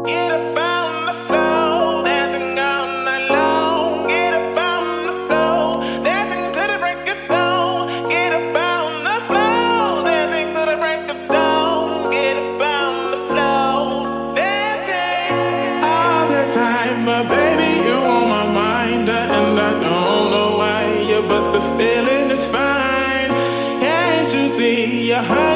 Get up on the floor, dancing all night long. Get up on the floor, dancing to the break of dawn. Get up on the floor, dancing to the break of dawn. Get up on the floor, dancing all the time, but baby, you on my mind, and I don't know why, yeah, but the feeling is fine. Can't you see you're high?